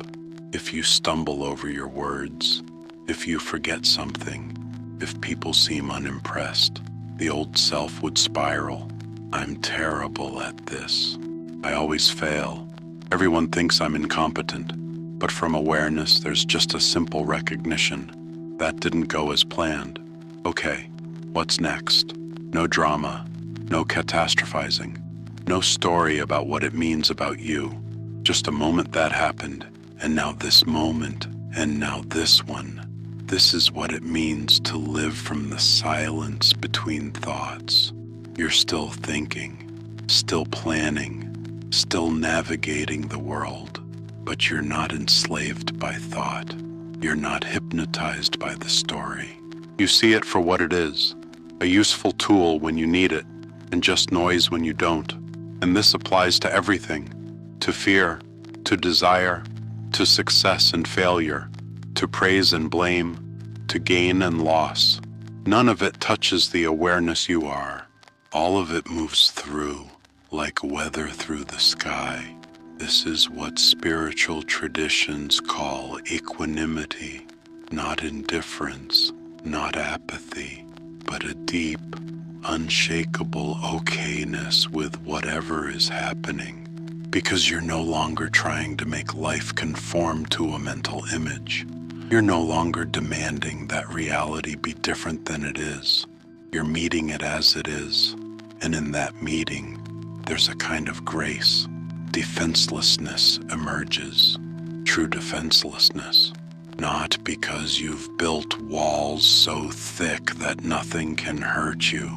if you stumble over your words, if you forget something, if people seem unimpressed, the old self would spiral. I'm terrible at this. I always fail. Everyone thinks I'm incompetent. But from awareness, there's just a simple recognition. That didn't go as planned. Okay, what's next? No drama, no catastrophizing, no story about what it means about you. Just a moment that happened, and now this moment, and now this one. This is what it means to live from the silence between thoughts. You're still thinking, still planning, still navigating the world, but you're not enslaved by thought. You're not hypnotized by the story. You see it for what it is, a useful tool when you need it, and just noise when you don't. And this applies to everything, to fear, to desire, to success and failure, to praise and blame, to gain and loss. None of it touches the awareness you are. All of it moves through, like weather through the sky. This is what spiritual traditions call equanimity, not indifference, not apathy, but a deep, unshakable okayness with whatever is happening. Because you're no longer trying to make life conform to a mental image. You're no longer demanding that reality be different than it is. You're meeting it as it is. And in that meeting, there's a kind of grace. Defenselessness emerges. True defenselessness. Not because you've built walls so thick that nothing can hurt you,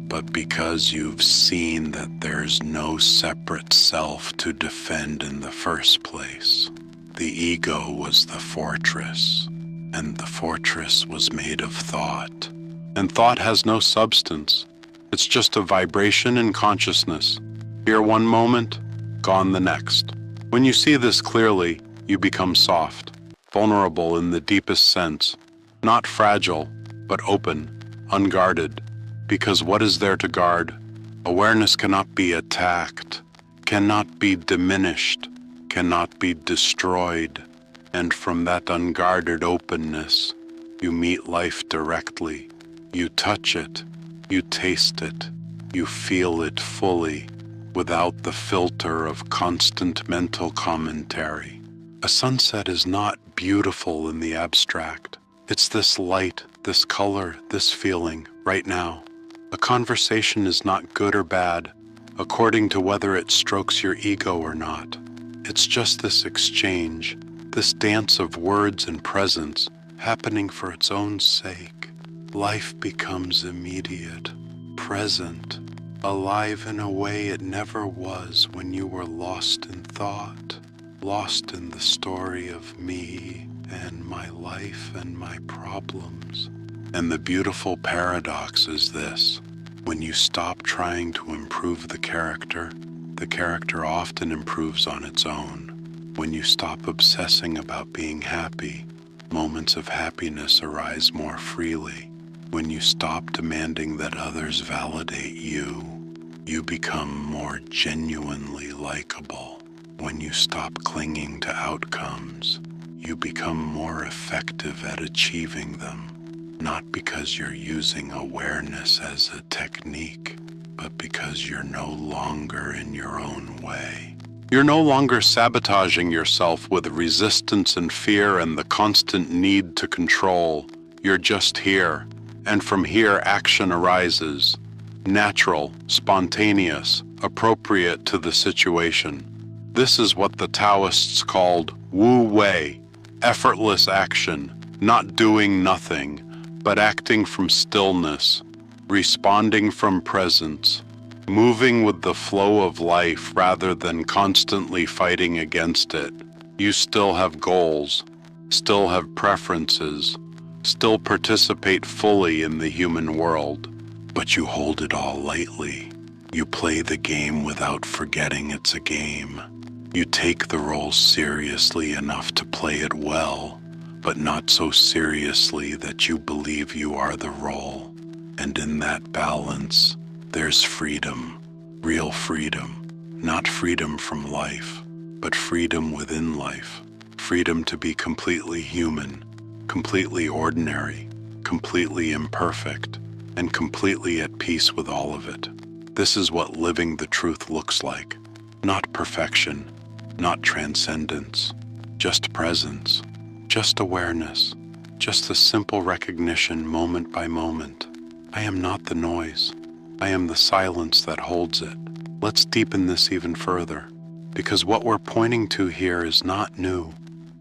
but because you've seen that there's no separate self to defend in the first place. The ego was the fortress, and the fortress was made of thought. And thought has no substance. It's just a vibration in consciousness. Here one moment, gone the next. When you see this clearly, you become soft, vulnerable in the deepest sense, not fragile, but open, unguarded. Because what is there to guard? Awareness cannot be attacked, cannot be diminished, cannot be destroyed. And from that unguarded openness, you meet life directly. You touch it, you taste it, you feel it fully, without the filter of constant mental commentary. A sunset is not beautiful in the abstract. It's this light, this color, this feeling, right now. A conversation is not good or bad, according to whether it strokes your ego or not. It's just this exchange, this dance of words and presence, happening for its own sake. Life becomes immediate, present, alive in a way it never was when you were lost in thought, lost in the story of me and my life and my problems. And the beautiful paradox is this: when you stop trying to improve the character often improves on its own. When you stop obsessing about being happy, moments of happiness arise more freely. When you stop demanding that others validate you, you become more genuinely likable. When you stop clinging to outcomes, you become more effective at achieving them, not because you're using awareness as a technique, but because you're no longer in your own way. You're no longer sabotaging yourself with resistance and fear and the constant need to control. You're just here, and from here action arises, natural, spontaneous, appropriate to the situation. This is what the Taoists called Wu Wei, effortless action, not doing nothing, but acting from stillness, responding from presence, moving with the flow of life rather than constantly fighting against it. You still have goals, still have preferences, still participate fully in the human world, but you hold it all lightly. You play the game without forgetting it's a game. You take the role seriously enough to play it well, but not so seriously that you believe you are the role. And in that balance, there's freedom, real freedom, not freedom from life, but freedom within life, freedom to be completely human, completely ordinary, completely imperfect, and completely at peace with all of it. This is what living the truth looks like. Not perfection, not transcendence, just presence, just awareness, just the simple recognition moment by moment. I am not the noise. I am the silence that holds it. Let's deepen this even further, because what we're pointing to here is not new.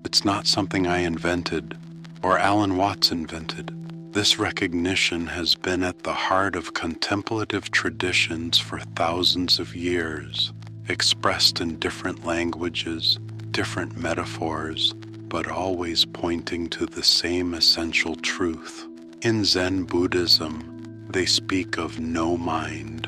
It's not something I invented or Alan Watts invented. This recognition has been at the heart of contemplative traditions for thousands of years, expressed in different languages, different metaphors, but always pointing to the same essential truth. In Zen Buddhism, they speak of no mind,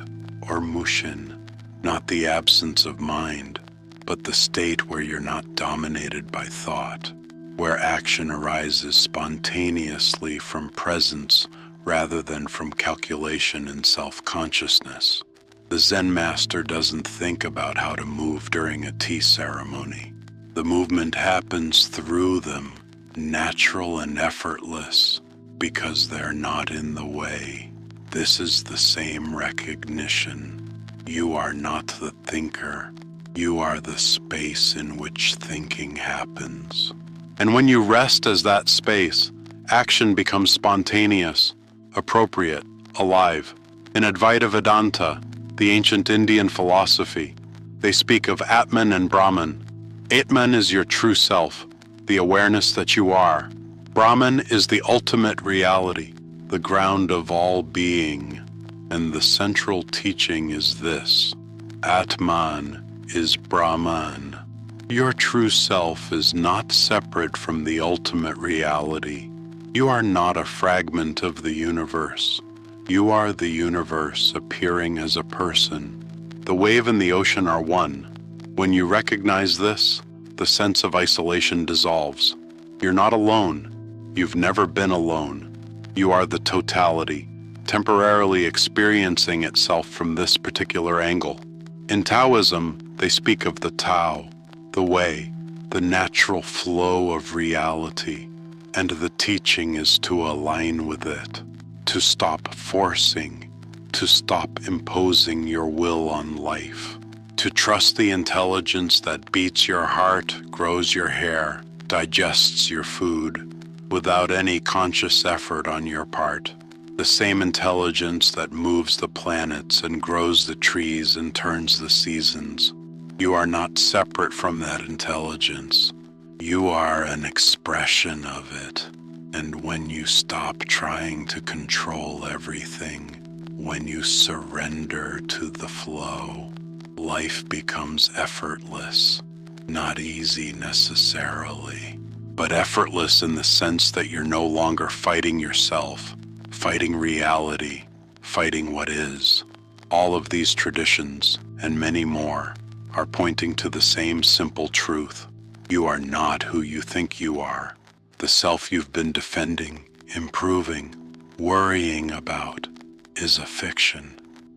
or mushin, not the absence of mind, but the state where you're not dominated by thought, where action arises spontaneously from presence rather than from calculation and self-consciousness. The Zen master doesn't think about how to move during a tea ceremony. The movement happens through them, natural and effortless, because they're not in the way. This is the same recognition. You are not the thinker. You are the space in which thinking happens. And when you rest as that space, action becomes spontaneous, appropriate, alive. In Advaita Vedanta, the ancient Indian philosophy, they speak of Atman and Brahman. Atman is your true self, the awareness that you are. Brahman is the ultimate reality, the ground of all being. And the central teaching is this: Atman is Brahman. Your true self is not separate from the ultimate reality. You are not a fragment of the universe. You are the universe appearing as a person. The wave and the ocean are one. When you recognize this, the sense of isolation dissolves. You're not alone. You've never been alone. You are the totality, temporarily experiencing itself from this particular angle. In Taoism, they speak of the Tao, the way, the natural flow of reality, and the teaching is to align with it, to stop forcing, to stop imposing your will on life, to trust the intelligence that beats your heart, grows your hair, digests your food, without any conscious effort on your part. The same intelligence that moves the planets and grows the trees and turns the seasons. You are not separate from that intelligence. You are an expression of it. And when you stop trying to control everything, when you surrender to the flow, life becomes effortless. Not easy necessarily, but effortless in the sense that you're no longer fighting yourself, fighting reality, fighting what is. All of these traditions, and many more, are pointing to the same simple truth. You are not who you think you are. The self you've been defending, improving, worrying about is a fiction.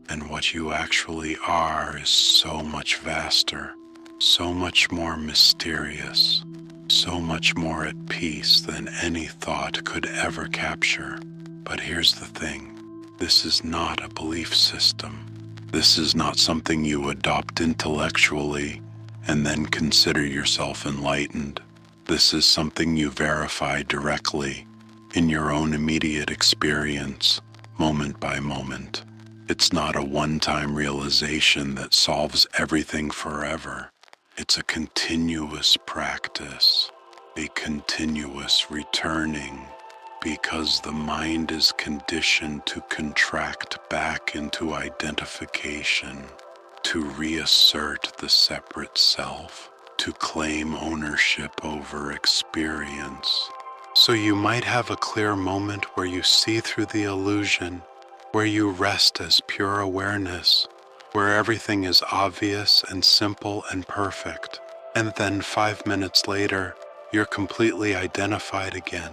And what you actually are is so much vaster, so much more mysterious, so much more at peace than any thought could ever capture. But here's the thing. This is not a belief system. This is not something you adopt intellectually and then consider yourself enlightened. This is something you verify directly in your own immediate experience, moment by moment. It's not a one-time realization that solves everything forever. It's a continuous practice, a continuous returning, because the mind is conditioned to contract back into identification, to reassert the separate self, to claim ownership over experience. So you might have a clear moment where you see through the illusion, where you rest as pure awareness, where everything is obvious and simple and perfect. And then 5 minutes later, you're completely identified again,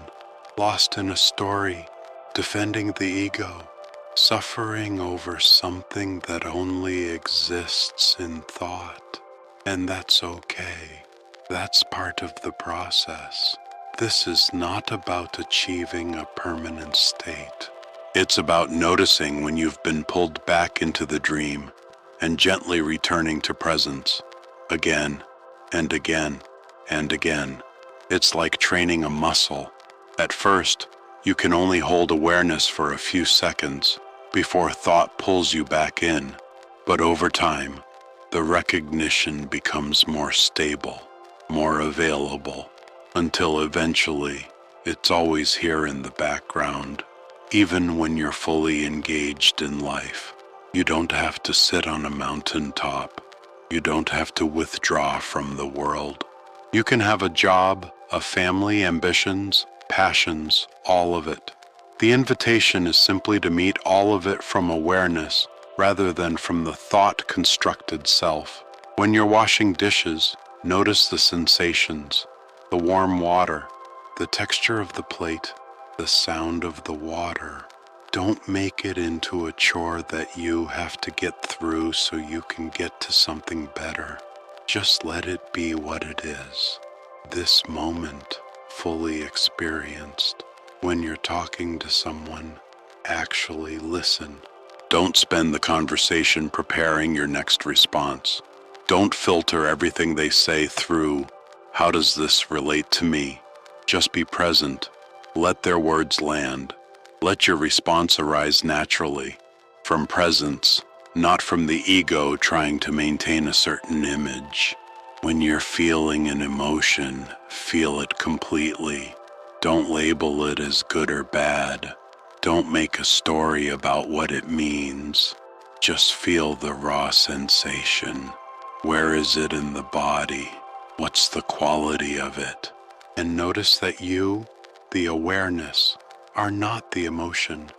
lost in a story, defending the ego, suffering over something that only exists in thought. And that's okay. That's part of the process. This is not about achieving a permanent state. It's about noticing when you've been pulled back into the dream and gently returning to presence, again and again and again. It's like training a muscle. At first, you can only hold awareness for a few seconds before thought pulls you back in. But over time, the recognition becomes more stable, more available, until eventually it's always here in the background. Even when you're fully engaged in life, you don't have to sit on a mountaintop. You don't have to withdraw from the world. You can have a job, a family, ambitions, passions, all of it. The invitation is simply to meet all of it from awareness rather than from the thought-constructed self. When you're washing dishes, notice the sensations, the warm water, the texture of the plate, the sound of the water. Don't make it into a chore that you have to get through so you can get to something better. Just let it be what it is. This moment, fully experienced. When you're talking to someone, actually listen. Don't spend the conversation preparing your next response. Don't filter everything they say through, how does this relate to me? Just be present. Let their words land. Let your response arise naturally, from presence, not from the ego trying to maintain a certain image. When you're feeling an emotion, feel it completely. Don't label it as good or bad. Don't make a story about what it means. Just feel the raw sensation. Where is it in the body? What's the quality of it? And notice that you, the awareness, are not the emotion.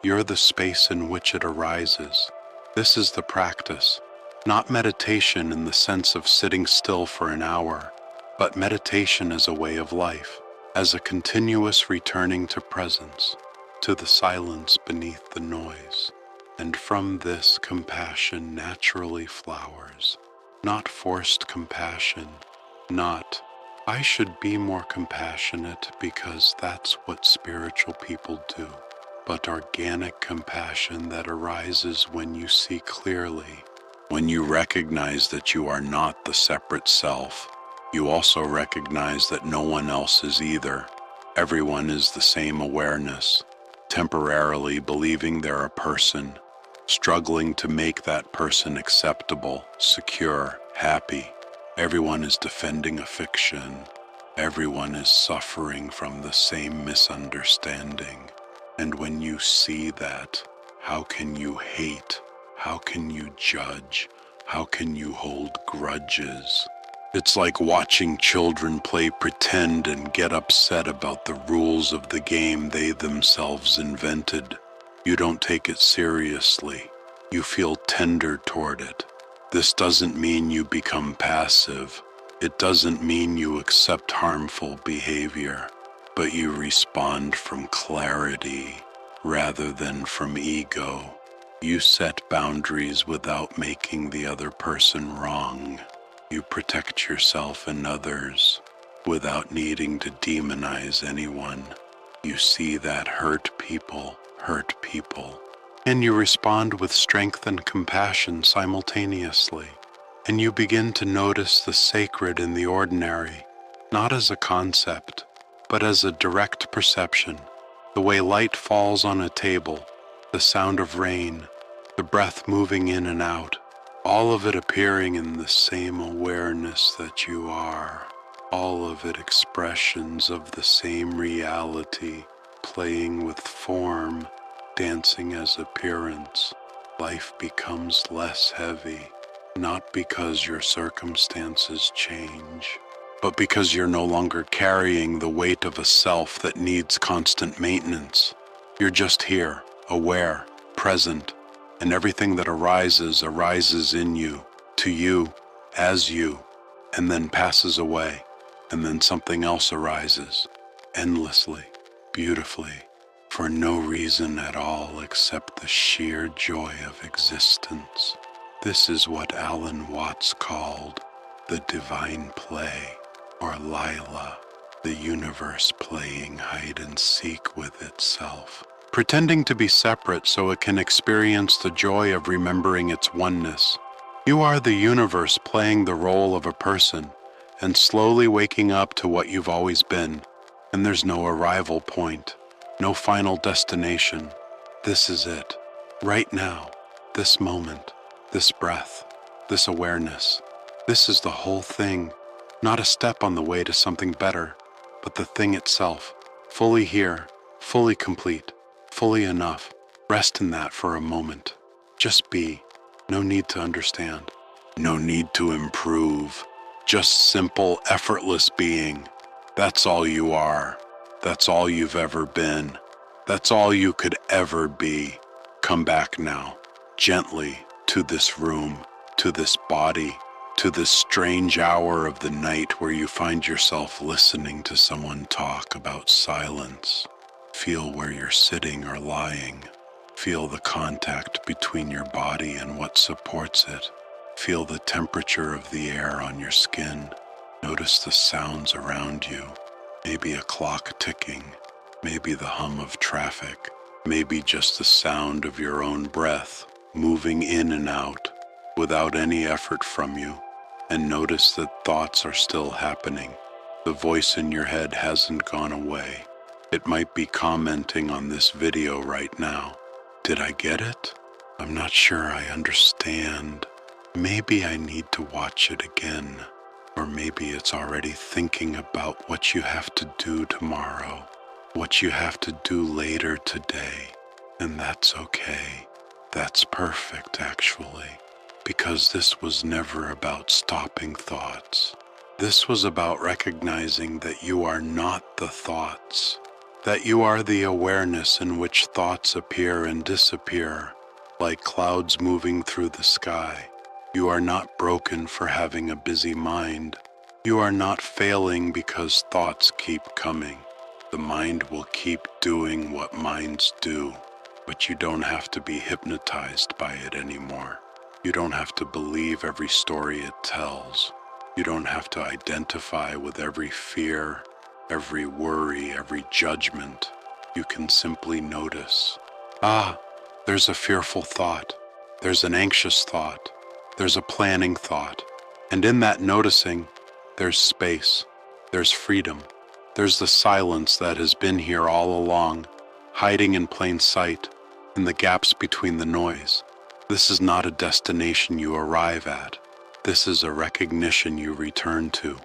You're the space in which it arises. This is the practice, not meditation in the sense of sitting still for an hour, but meditation as a way of life, as a continuous returning to presence, to the silence beneath the noise. And from this, compassion naturally flowers. Not forced compassion, not, I should be more compassionate because that's what spiritual people do, but organic compassion that arises when you see clearly, when you recognize that you are not the separate self. You also recognize that no one else is either. Everyone is the same awareness, temporarily believing they're a person, struggling to make that person acceptable, secure, happy. Everyone is defending a fiction. Everyone is suffering from the same misunderstanding. And when you see that, how can you hate? How can you judge? How can you hold grudges? It's like watching children play pretend and get upset about the rules of the game they themselves invented. You don't take it seriously. You feel tender toward it. This doesn't mean you become passive. It doesn't mean you accept harmful behavior, but you respond from clarity rather than from ego. You set boundaries without making the other person wrong. You protect yourself and others without needing to demonize anyone. You see that hurt people, and you respond with strength and compassion simultaneously. And you begin to notice the sacred in the ordinary, not as a concept, but as a direct perception. The way light falls on a table, the sound of rain, the breath moving in and out, all of it appearing in the same awareness that you are. All of it expressions of the same reality, playing with form, dancing as appearance. Life becomes less heavy, not because your circumstances change, but because you're no longer carrying the weight of a self that needs constant maintenance. You're just here, aware, present, and everything that arises in you, to you, as you, and then passes away, and then something else arises, endlessly, beautifully, for no reason at all except the sheer joy of existence. This is what Alan Watts called the divine play, or Lila, the universe playing hide and seek with itself, pretending to be separate so it can experience the joy of remembering its oneness. You are the universe playing the role of a person and slowly waking up to what you've always been, and there's no arrival point, no final destination. This is it, right now, this moment, this breath, this awareness. This is the whole thing, not a step on the way to something better, but the thing itself, fully here, fully complete, fully enough. Rest in that for a moment. Just be. No need to understand. No need to improve. Just simple, effortless being. That's all you are. That's all you've ever been. That's all you could ever be. Come back now, gently, to this room, to this body, to this strange hour of the night where you find yourself listening to someone talk about silence. Feel where you're sitting or lying. Feel the contact between your body and what supports it. Feel the temperature of the air on your skin. Notice the sounds around you. Maybe a clock ticking. Maybe the hum of traffic. Maybe just the sound of your own breath moving in and out without any effort from you. And notice that thoughts are still happening. The voice in your head hasn't gone away. It might be commenting on this video right now. Did I get it? I'm not sure I understand. Maybe I need to watch it again. Or maybe it's already thinking about what you have to do tomorrow. what you have to do later today, and that's okay. That's perfect, actually, because this was never about stopping thoughts. This was about recognizing that you are not the thoughts, that you are the awareness in which thoughts appear and disappear, like clouds moving through the sky. You are not broken for having a busy mind. You are not failing because thoughts keep coming. The mind will keep doing what minds do, but you don't have to be hypnotized by it anymore. You don't have to believe every story it tells. You don't have to identify with every fear, every worry, every judgment. You can simply notice. Ah, there's a fearful thought. There's an anxious thought. There's a planning thought. And in that noticing, there's space. There's freedom. There's the silence that has been here all along, hiding in plain sight, in the gaps between the noise. This is not a destination you arrive at. This is a recognition you return to,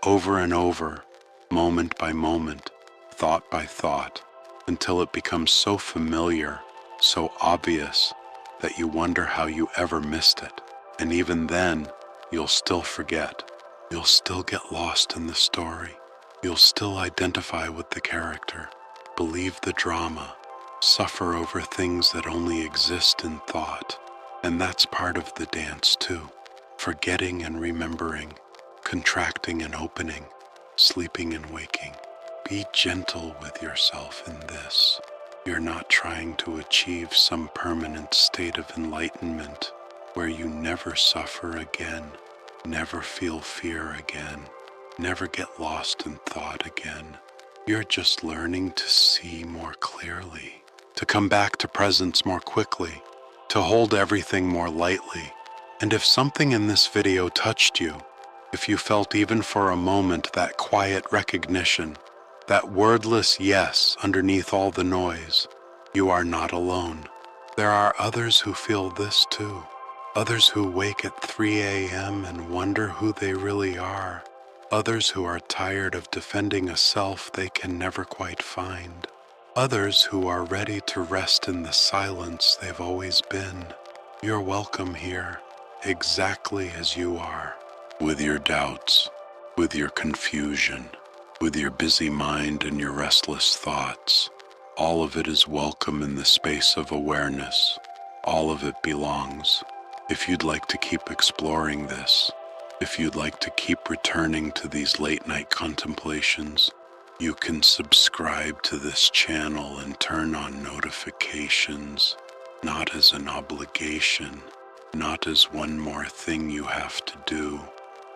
over and over, moment by moment, thought by thought, until it becomes so familiar, so obvious, that you wonder how you ever missed it. And even then, you'll still forget. You'll still get lost in the story. You'll still identify with the character, believe the drama, suffer over things that only exist in thought. And that's part of the dance too. Forgetting and remembering, contracting and opening, sleeping and waking. Be gentle with yourself in this. You're not trying to achieve some permanent state of enlightenment where you never suffer again, never feel fear again, never get lost in thought again. You're just learning to see more clearly, to come back to presence more quickly, to hold everything more lightly. And if something in this video touched you, if you felt even for a moment that quiet recognition, that wordless yes underneath all the noise, you are not alone. There are others who feel this too. Others who wake at 3 a.m. and wonder who they really are. Others who are tired of defending a self they can never quite find. Others who are ready to rest in the silence they've always been. You're welcome here, exactly as you are, with your doubts, with your confusion, with your busy mind and your restless thoughts. All of it is welcome in the space of awareness. All of it belongs. If you'd like to keep exploring this, if you'd like to keep returning to these late-night contemplations, you can subscribe to this channel and turn on notifications, not as an obligation, not as one more thing you have to do,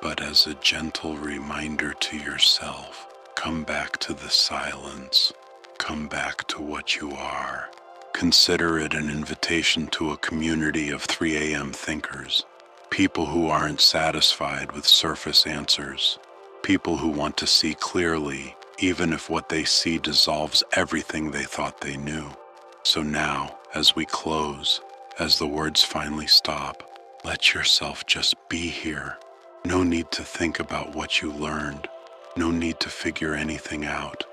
but as a gentle reminder to yourself. Come back to the silence. Come back to what you are. Consider it an invitation to a community of 3 a.m. thinkers, people who aren't satisfied with surface answers, people who want to see clearly, even if what they see dissolves everything they thought they knew. So now, as we close, as the words finally stop, let yourself just be here. No need to think about what you learned. No need to figure anything out.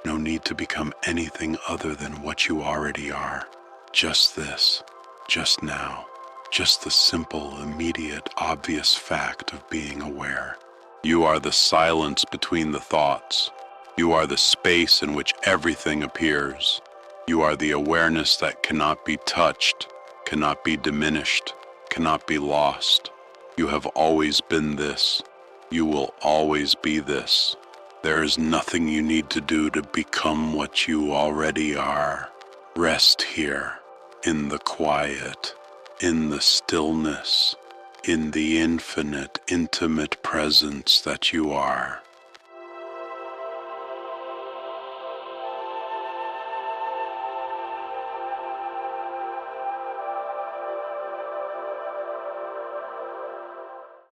No need to become anything other than what you already are. Just this, just now, just the simple, immediate, obvious fact of being aware. You are the silence between the thoughts. You are the space in which everything appears. You are the awareness that cannot be touched, cannot be diminished, cannot be lost. You have always been this. You will always be this. There is nothing you need to do to become what you already are. Rest here, in the quiet, in the stillness, in the infinite, intimate presence that you are.